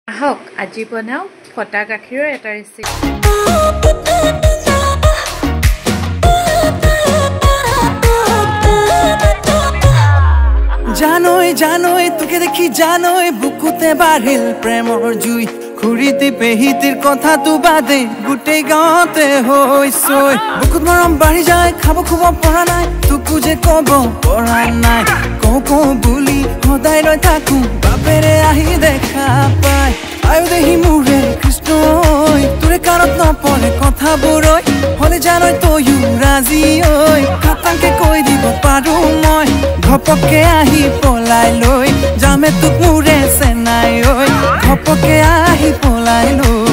আহক আজি বনাও ফটা গাখীৰৰ এটা ৰেচিপি জানোই তোকে দেখি জানোই বুকুতে বাঢ়িল প্ৰেমৰ জুই খুৰীতি পেহিতিৰ কথা তো বাদে গোটেই গাঁৱতে হৈছৈ বুকুত মৰম বাঢ়ি যায় খাব খুব পৰা নাই তোকো যে ক'ব পৰা নাই কওঁ বুলি সদায় লৈ থাকো বাপেৰে আহি দেখা পাই আয়ো দেহি মোৰে কৃষ্ণ তোৰে কাণত নপৰে কথাবোৰৈ হলে জানোই তয়ো ৰাজি ঐ খাটাংকে কৈ দিব পাৰো মই ঘপকে আহি পলাই লৈ যামে তোক মোৰে চেনাই ঐ ঘপকে আহি পলাই লৈ